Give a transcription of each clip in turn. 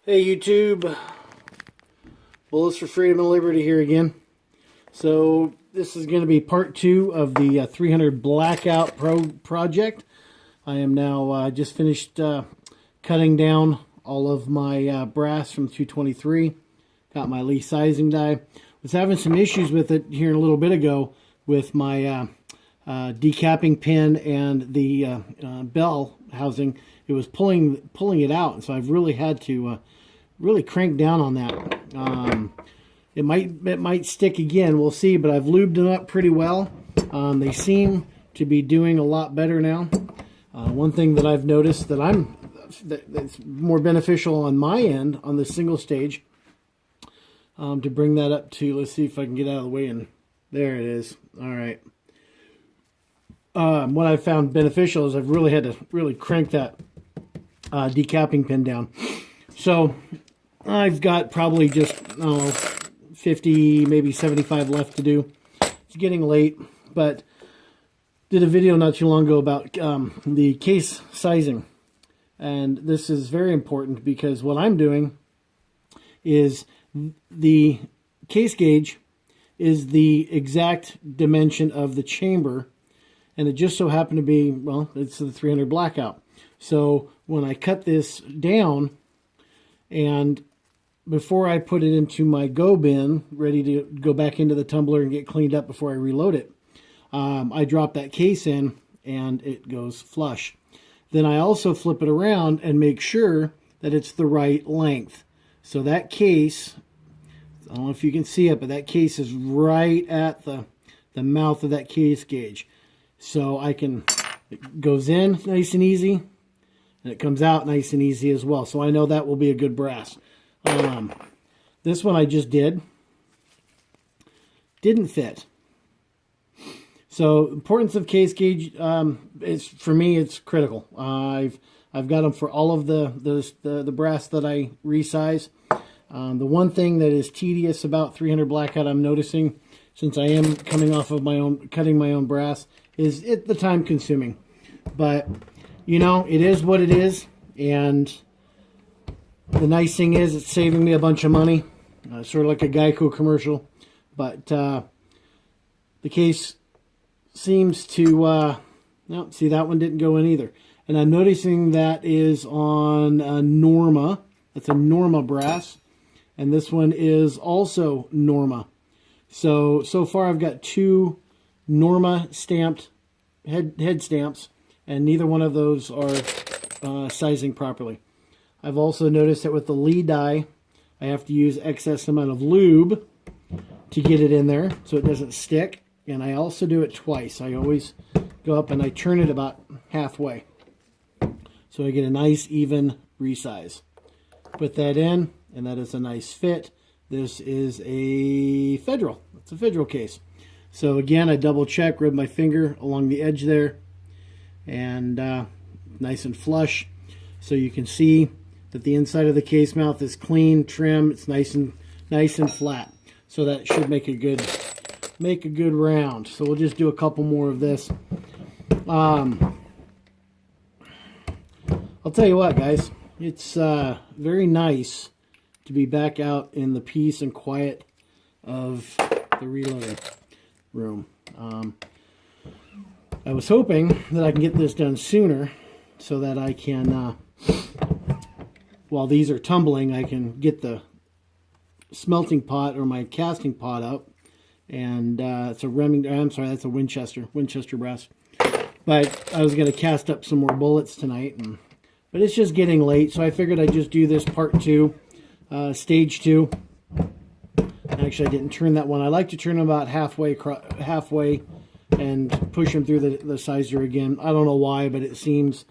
Hey YouTube, Bullets for Freedom and Liberty here again. So this is going to be part 2 of the 300 Blackout project. I am now just finished cutting down all of my brass from 223. Got my Lee sizing die. Was having some issues with it here a little bit ago with my decapping pin and the bell housing. It was pulling it out, and so I've really had to really crank down on that. It might stick again. We'll see, but I've lubed them up pretty well. They seem to be doing a lot better now. One thing that I've noticed that's more beneficial on my end on the single stage, to bring that up to, let's see if I can get out of the way, and there it is. All right. What I've found beneficial is I've really had to crank that decapping pin down. So I've got probably just 50, maybe 75 left to do. It's getting late, but did a video not too long ago about the case sizing. And this is very important because what I'm doing is the case gauge is the exact dimension of the chamber, and it just so happened to be, well, it's the 300 Blackout. So when I cut this down, and before I put it into my go bin, ready to go back into the tumbler and get cleaned up before I reload it, I drop that case in and it goes flush. Then I also flip it around and make sure that it's the right length. So that case, I don't know if you can see it, but that case is right at the mouth of that case gauge. So it goes in nice and easy, and it comes out nice and easy as well. So I know that will be a good brass. This one I just didn't fit. So importance of case gauge, for me it's critical. I've got them for all of the brass that I resize. The one thing that is tedious about 300 Blackout, I'm noticing, since I am coming off of cutting my own brass, is the time consuming. But you know, it is what it is, and the nice thing is it's saving me a bunch of money, sort of like a Geico commercial. But the case seems to, no, see, that one didn't go in either. And I'm noticing that is on Norma. That's a Norma brass. And this one is also Norma. So far I've got 2 Norma stamped head stamps, and neither one of those are sizing properly. I've also noticed that with the Lee die, I have to use excess amount of lube to get it in there so it doesn't stick. And I also do it twice. I always go up and I turn it about halfway, so I get a nice even resize. Put that in, and that is a nice fit. This is a Federal. It's a Federal case. So again, I double check, rub my finger along the edge there, and nice and flush. So you can see that the inside of the case mouth is clean, trim. It's nice and flat. So that should make a good round. So we'll just do a couple more of this. I'll tell you what, guys, it's very nice to be back out in the peace and quiet of the reloading room. I was hoping that I can get this done sooner so that I can, while these are tumbling, I can get the smelting pot or my casting pot out. And it's a Remington, I'm sorry, that's a Winchester brass. But I was going to cast up some more bullets tonight, but it's just getting late, so I figured I'd just do this part 2, stage 2. Actually, I didn't turn that one. I like to turn them about halfway and push them through the sizer again. I don't know why, but it seems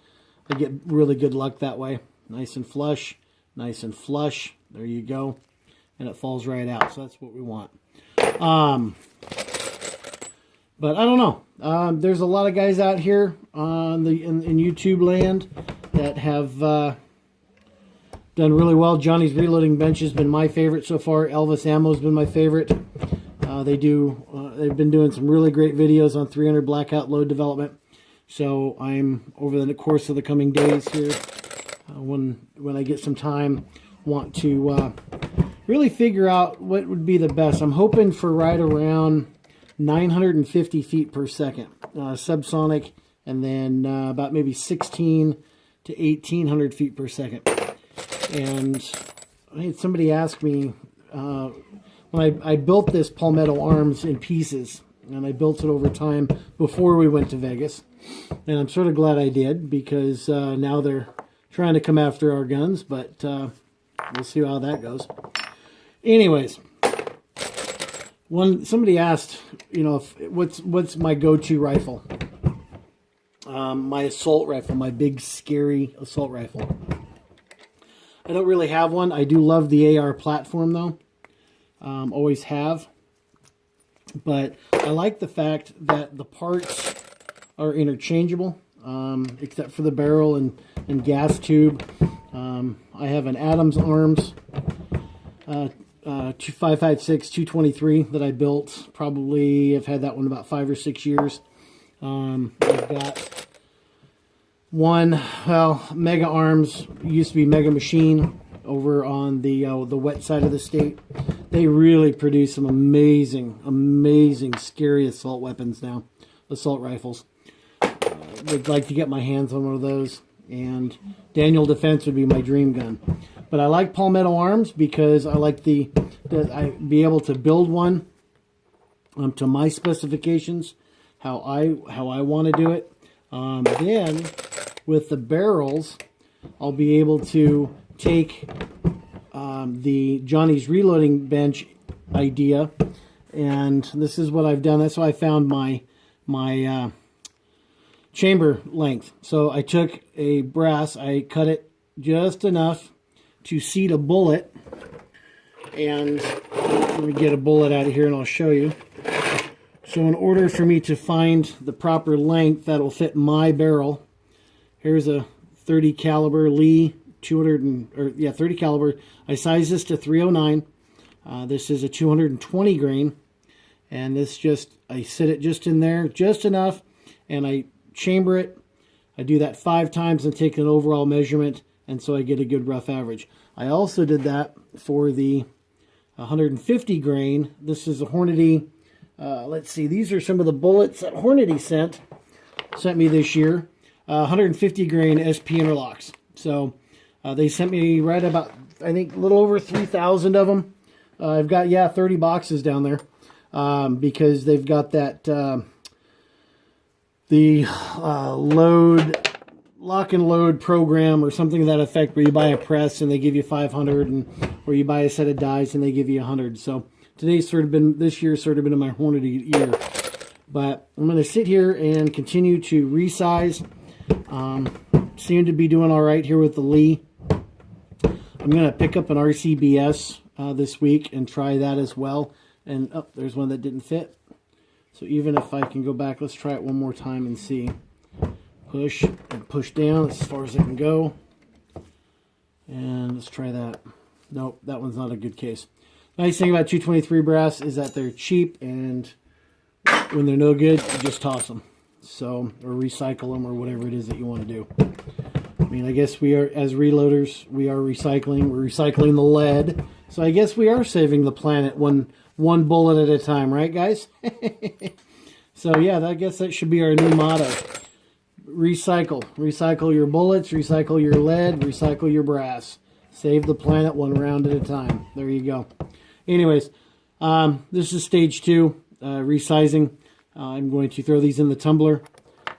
I get really good luck that way. Nice and flush, nice and flush. There you go. And it falls right out, so that's what we want. But I don't know. There's a lot of guys out here in YouTube land that have done really well. Johnny's Reloading Bench has been my favorite so far. Elvis Ammo's been my favorite. They've been doing some really great videos on 300 Blackout load development. So I'm, over the course of the coming days here, when I get some time, want to really figure out what would be the best. I'm hoping for right around 950 feet per second, subsonic, and then about maybe 16 to 1800 feet per second. And I had somebody ask me, when I built this Palmetto Arms in pieces, and I built it over time before we went to Vegas, and I'm sort of glad I did, because now they're trying to come after our guns, but we'll see how that goes. Anyways, somebody asked, you know, what's my go-to rifle? My assault rifle, my big scary assault rifle. I don't really have one. I do love the AR platform though. Always have. But I like the fact that the parts are interchangeable, except for the barrel and gas tube. I have an Adams Arms 5.56 223 that I built. Probably I've had that one about 5 or 6 years. I've got one, well, Mega Arms, used to be Mega Machine, over on the wet side of the state. They really produce some amazing, scary assault weapons now, assault rifles. Would like to get my hands on one of those, and Daniel Defense would be my dream gun. But I like Palmetto Arms because I like I be able to build one to my specifications, how I want to do it. Then with the barrels, I'll be able to take the Johnny's reloading bench idea, and this is what I've done. That's how I found my chamber length. So I took a brass, I cut it just enough to seat a bullet, and let me get a bullet out of here and I'll show you. So in order for me to find the proper length that will fit my barrel, here's a 30 caliber Lee 30 caliber. I size this to 309. This is a 220 grain, and this I sit it just in there, just enough, and I chamber it. I do that 5 times and take an overall measurement, and so I get a good rough average. I also did that for the 150 grain. This is a Hornady. Let's see, these are some of the bullets that Hornady sent me this year. 150 grain SP interlocks. So they sent me right about, I think, a little over 3,000 of them. I've got, 30 boxes down there, because they've got that the lock and load program or something to that effect, where you buy a press and they give you 500, and where you buy a set of dies and they give you 100. So this year's sort of been my Hornady year. But I'm going to sit here and continue to resize. Seem to be doing all right here with the Lee. I'm going to pick up an RCBS this week and try that as well. And there's one that didn't fit. So even if I can go back, let's try it one more time and see. Push and push down as far as I can go. And let's try that. Nope, that one's not a good case. Nice thing about 223 brass is that they're cheap, and when they're no good, you just toss them. So, or recycle them, or whatever it is that you want to do. I mean, I guess we are, as reloaders, we are recycling. We're recycling the lead. So I guess we are saving the planet one bullet at a time, right, guys? So yeah, I guess that should be our new motto. Recycle. Recycle your bullets, recycle your lead, recycle your brass. Save the planet one round at a time. There you go. Anyways, this is stage 2, resizing. I'm going to throw these in the tumbler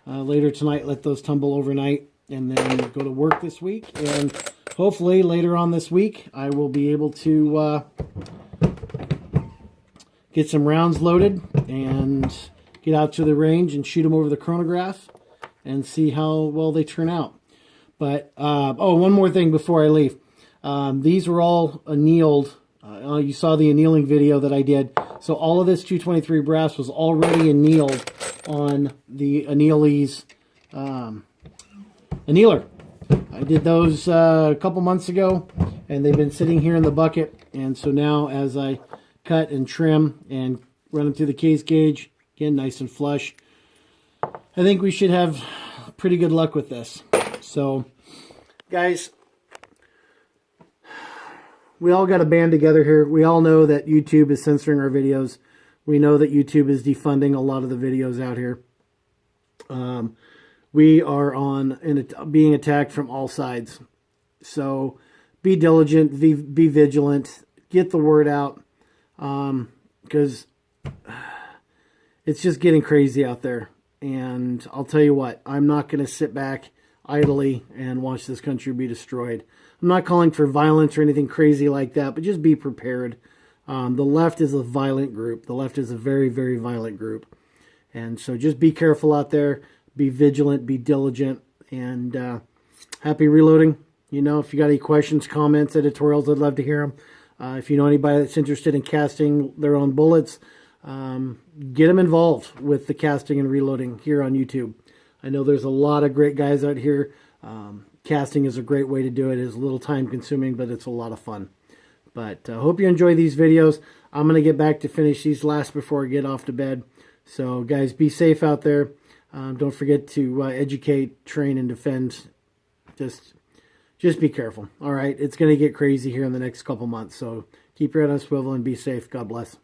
later tonight, let those tumble overnight, and then go to work this week. And hopefully later on this week, I will be able to get some rounds loaded and get out to the range and shoot them over the chronograph and see how well they turn out. But, one more thing before I leave. These were all annealed. You saw the annealing video that I did. So all of this 223 brass was already annealed on the Anneale's annealer. I did those a couple months ago, and they've been sitting here in the bucket. And so now as I cut and trim and run them through the case gauge, again, nice and flush, I think we should have pretty good luck with this. So, guys, we all got to band together here. We all know that YouTube is censoring our videos. We know that YouTube is defunding a lot of the videos out here. We are being attacked from all sides. So be diligent, be vigilant, get the word out, because it's just getting crazy out there. And I'll tell you what, I'm not going to sit back idly and watch this country be destroyed. I'm not calling for violence or anything crazy like that, but just be prepared. The left is a violent group. The left is a very, very violent group. And so just be careful out there. Be vigilant, be diligent, and happy reloading. You know, if you got any questions, comments, editorials, I'd love to hear them. If you know anybody that's interested in casting their own bullets, get them involved with the casting and reloading here on YouTube. I know there's a lot of great guys out here. Casting is a great way to do it. It's a little time consuming, but it's a lot of fun. But I hope you enjoy these videos. I'm going to get back to finish these last before I get off to bed. So guys, be safe out there. Don't forget to educate, train, and defend. Just be careful. All right, it's going to get crazy here in the next couple months. So keep your head on a swivel and be safe. God bless.